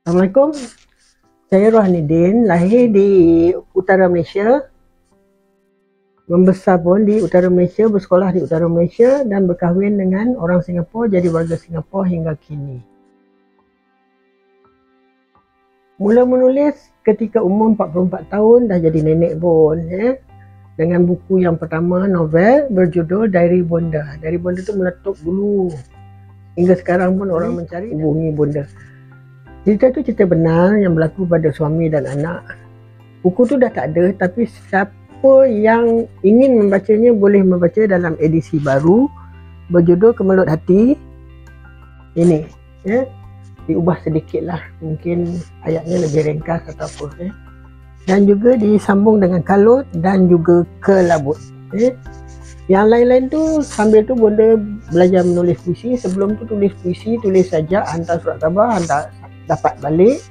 Assalamualaikum, saya Rohanidin, lahir di utara Malaysia, membesar pun di utara Malaysia, bersekolah di utara Malaysia dan berkahwin dengan orang Singapura, jadi warga Singapura hingga kini. Mula menulis ketika umur 44 tahun, dah jadi nenek pun, dengan buku yang pertama, novel berjudul Diary Bonda. Diary Bonda tu meletup dulu, hingga sekarang pun orang mencari, hubungi Bonda. Cerita tu cerita benar yang berlaku pada suami dan anak. Buku tu dah tak ada, tapi siapa yang ingin membacanya boleh membaca dalam edisi baru berjudul Kemelut Hati. Ini, diubah sedikit lah, mungkin ayatnya lebih ringkas atau apa. Dan juga disambung dengan kalut dan juga kelabut. Yang lain-lain tu sambil tu Bonda belajar menulis puisi. Sebelum tu tulis puisi, tulis sajak, hantar surat khabar, hantar dapat balik,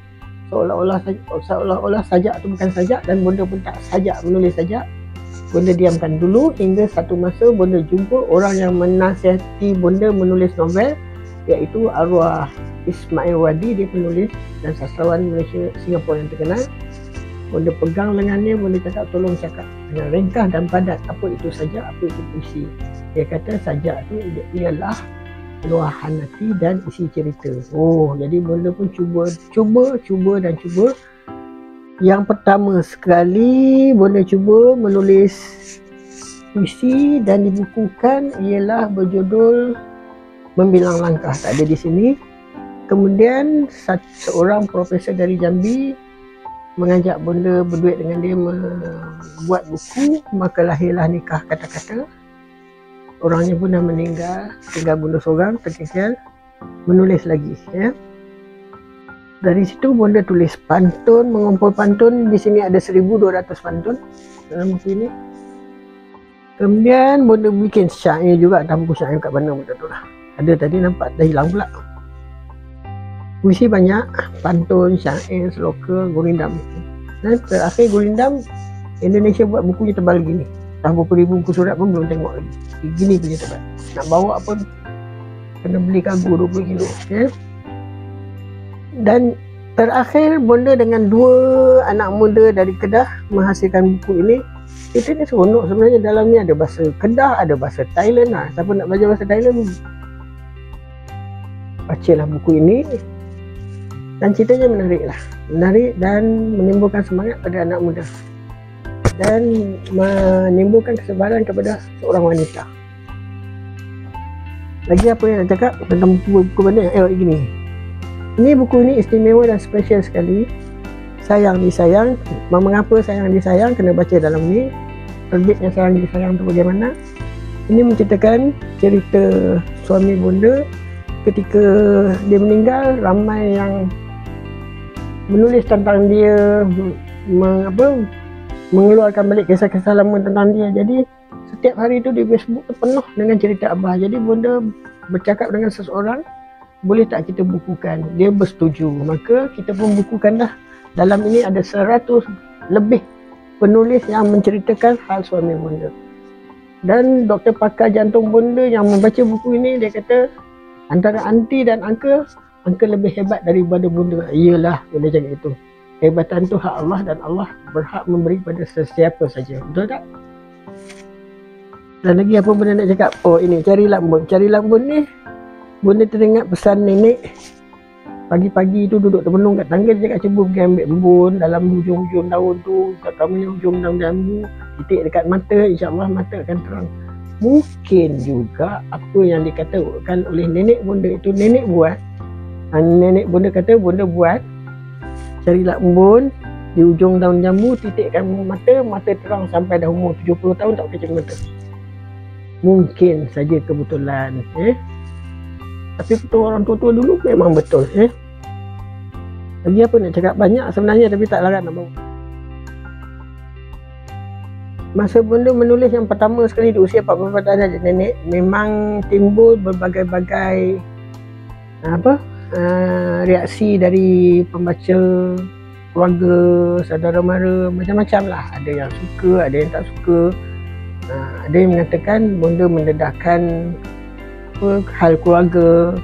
seolah-olah sajak tu bukan sajak dan Bonda pun tak sajak menulis sajak. Bonda diamkan dulu hingga satu masa Bonda jumpa orang yang menasihati Bonda menulis novel, iaitu arwah Ismail Wadi, dia penulis dan sastrawan Malaysia Singapura yang terkenal. Bonda pegang lengannya, Bonda cakap tolong cakap dengan ringkas dan padat apa itu sajak, apa itu puisi. Dia kata sajak tu ialah luahan hati dan isi cerita. Jadi Bonda pun cuba. Yang pertama sekali Bonda cuba menulis puisi dan dibukukan ialah berjudul Membilang Langkah, tak ada di sini. Kemudian seorang profesor dari Jambi mengajak Bonda berduet dengan dia membuat buku, maka lahirlah Nikah Kata-Kata. Orangnya pun dah meninggal, tinggal Bonda seorang terkekal menulis lagi. Dari situ Bonda tulis pantun, mengumpul pantun. Di sini ada 1,200 pantun dalam buku ini. Kemudian Bonda bikin syair juga. Dalam buku syair kat mana Bonda tu lah. Ada tadi nampak dah hilang pula. Puisi banyak, pantun, syair, sloka, gurindam. Dan terakhir gurindam, Indonesia buat bukunya tebal gini. Dah berapa ribu buku surat pun belum tengok lagi. Gini punya tebal. Nak bawa pun kena beli kargo 20 kilo. Dan terakhir Bonda dengan 2 anak muda dari Kedah menghasilkan buku ini. Kita ni seronok sebenarnya. Dalam ni ada bahasa Kedah, ada bahasa Thailand. Siapa nak belajar bahasa Thailand, bacalah buku ini. Dan ceritanya menarik dan menimbulkan semangat pada anak muda dan menimbulkan kesabaran kepada seorang wanita. Lagi apa yang nak cakap tentang buku mana? Gini. Ini buku ini istimewa dan spesial sekali. Sayang disayang. Mengapa sayang disayang? Kena baca dalam ni. Terbitnya Sayang Disayang tu bagaimana? Ini menceritakan cerita suami Bonda ketika dia meninggal. Ramai yang menulis tentang dia, mengeluarkan balik kisah-kisah lama tentang dia. Jadi setiap hari tu di Facebook tu penuh dengan cerita Abah. Jadi Bonda bercakap dengan seseorang, boleh tak kita bukukan? Dia bersetuju, maka kita pun bukukan dah. Dalam ini ada 100 lebih penulis yang menceritakan hal suami Bonda. Dan doktor pakar jantung Bonda yang membaca buku ini, dia kata antara aunty dan uncle lebih hebat daripada Bonda. Iyalah, Bonda cakap itu. Kehebatan tu hak Allah dan Allah berhak memberi pada sesiapa saja. Betul tak? Dan lagi apa Bonda nak cakap? Ini Carilah Embun. Carilah Embun ni Bonda teringat pesan nenek. Pagi-pagi tu duduk termenung kat tangga, dia cakap cuba pergi ambil embun dalam hujung-hujung daun tu, terutamanya hujung daun jambu, titik dekat mata, insya-Allah mata akan terang. Mungkin juga apa yang dikatakan oleh nenek Bonda itu nenek buat. Nenek Bonda kata Bonda buat. Carilah embun di ujung daun jambu, titikkan mata terang sampai dah umur 70 tahun tak pakai mata. Mungkin saja kebetulan. Tapi betul orang tua-tua dulu memang betul. Lagi apa nak cakap? Banyak sebenarnya tapi tak larat nak bawa. Masa Bonda menulis yang pertama sekali di usia 44 tahun saja nenek, memang timbul berbagai-bagai reaksi dari pembaca, keluarga, saudara mara, macam-macam lah. Ada yang suka, ada yang tak suka. Ada yang mengatakan Bonda mendedahkan hal keluarga.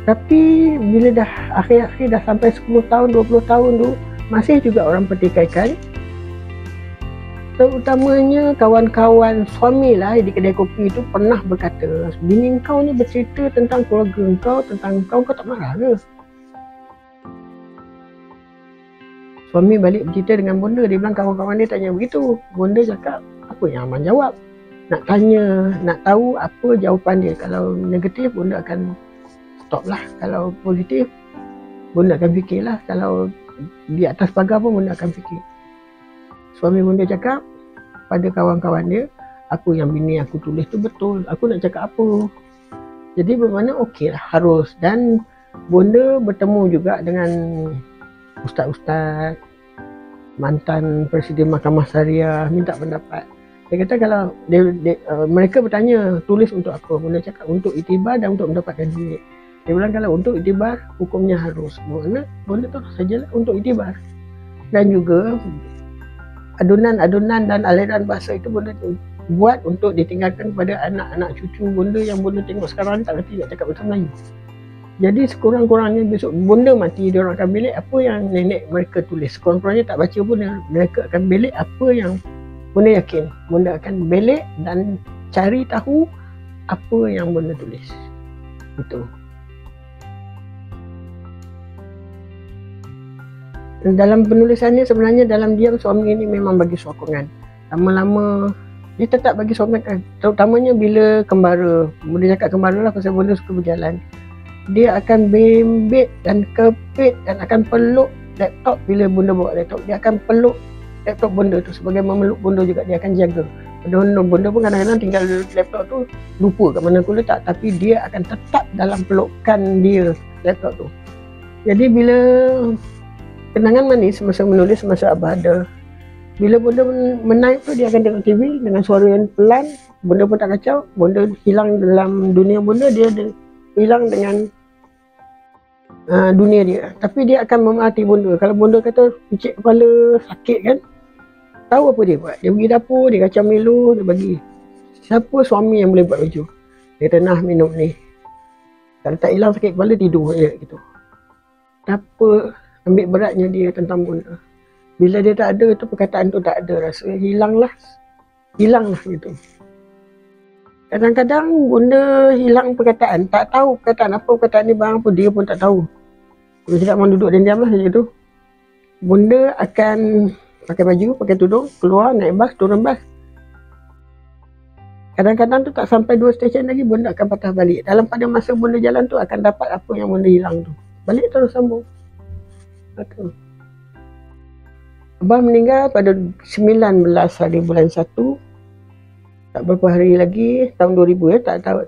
Tapi bila dah akhir-akhir dah sampai 10 tahun, 20 tahun tu, masih juga orang pertikaikan. Terutamanya kawan-kawan suami lah di kedai kopi tu pernah berkata, bini kau ni bercerita tentang keluarga kau, tentang kau tak marah ke? Suami balik bercerita dengan bonda, dia bilang kawan-kawan dia tanya begitu. Bonda cakap, apa yang Aman jawab? Nak tanya, nak tahu apa jawapan dia. Kalau negatif, bonda akan stop lah. Kalau positif, bonda akan fikir lah. Kalau di atas pagar pun bonda akan fikir. Suami bonda cakap pada kawan-kawan dia, apa yang bini aku tulis tu betul. Aku nak cakap apa? Jadi bermakna okey lah, harus. Dan bonda bertemu juga dengan ustaz-ustaz, mantan Presiden Mahkamah Syariah, minta pendapat. Dia kata kalau mereka bertanya tulis untuk apa, bonda cakap untuk iktibar dan untuk mendapatkan duit. Dia bilang kalau untuk iktibar hukumnya harus. Maksudnya bonda tu sajalah untuk iktibar. Dan juga adunan-adunan dan aliran bahasa itu bonda tu buat untuk ditinggalkan kepada anak-anak cucu bonda yang bonda tengok sekarang tak kerti nak cakap bahasa Melayu. Jadi sekurang-kurangnya besok bonda mati, dia orang akan belik apa yang nenek mereka tulis. Sekurang-kurangnya tak baca pun mereka akan belik apa yang bonda yakin. Bonda akan belik dan cari tahu apa yang bonda tulis. Itu. Dalam penulisannya sebenarnya dalam diam suami ini memang bagi sokongan. Lama-lama dia tetap bagi sokongan, terutamanya bila kembara. Bonda cakap kembara lah pasal bonda suka berjalan. Dia akan bembet dan kepit dan akan peluk laptop bila bonda bawa laptop. Dia akan peluk laptop bonda tu sebagai memeluk bonda juga. Dia akan jaga. Bonda pun kadang-kadang tinggal laptop tu lupa kat mana aku letak, tapi dia akan tetap dalam pelukan dia laptop tu. Jadi bila kenangan manis masa menulis masa Abah ada, bila bonda menaik tu dia akan tengok TV dengan suara yang pelan. Bonda pun tak kacau. Bonda hilang dalam dunia bonda, dia hilang dengan dunia dia. Tapi dia akan memerhati bonda. Kalau bonda kata picit kepala sakit kan, tahu apa dia buat? Dia pergi dapur, dia kacau Milo, dia bagi. Siapa suami yang boleh buat baju? Dia kata nah minum ni. Kalau tak hilang sakit kepala tidur je gitu. Apa ambil beratnya dia tentang bonda. Bila dia tak ada tu, perkataan tu tak ada, rasa hilang lah gitu. Kadang-kadang bonda hilang perkataan, tak tahu perkataan apa, perkataan ni barang apa, dia pun tak tahu. Dia cakap mau duduk dan diam lah macam tu. Bonda akan pakai baju, pakai tudung, keluar, naik bas, turun bas. Kadang-kadang tu tak sampai 2 stesen lagi, bonda akan patah balik. Dalam pada masa bonda jalan tu akan dapat apa yang bonda hilang tu. Balik terus sambung. Betul. Abah meninggal pada 19 hari bulan 1. Tak berapa hari lagi, tahun 2000 ya,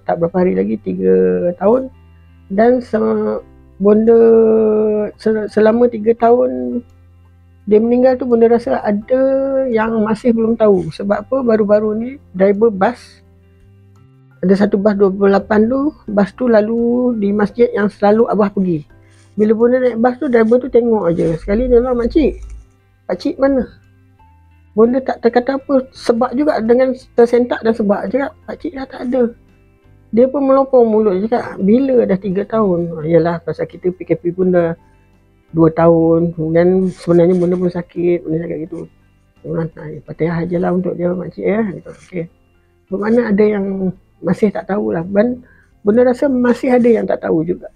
tak berapa hari lagi, 3 tahun. Dan bonda selama 3 tahun dia meninggal tu, bonda rasa ada yang masih belum tahu. Sebab apa? Baru-baru ni driver bas, ada satu bas 28 tu, bas tu lalu di masjid yang selalu Abah pergi. Bila bonda naik bas tu, driver tu tengok aja. Sekali dia bilang, pakcik mana? Bonda tak terkata apa, sebab juga dengan tersentak dan sebab je. Pakcik dah tak ada. Dia pun melopong mulut, dia cakap bila dah 3 tahun? Yalah pasal kita PKP pun dah 2 tahun. Dan sebenarnya bonda pun sakit, bonda cakap gitu. Dia bilang, Fatihah je lah untuk dia makcik ya. Okay. Bermakna ada yang masih tak tahulah. Bonda rasa masih ada yang tak tahu juga.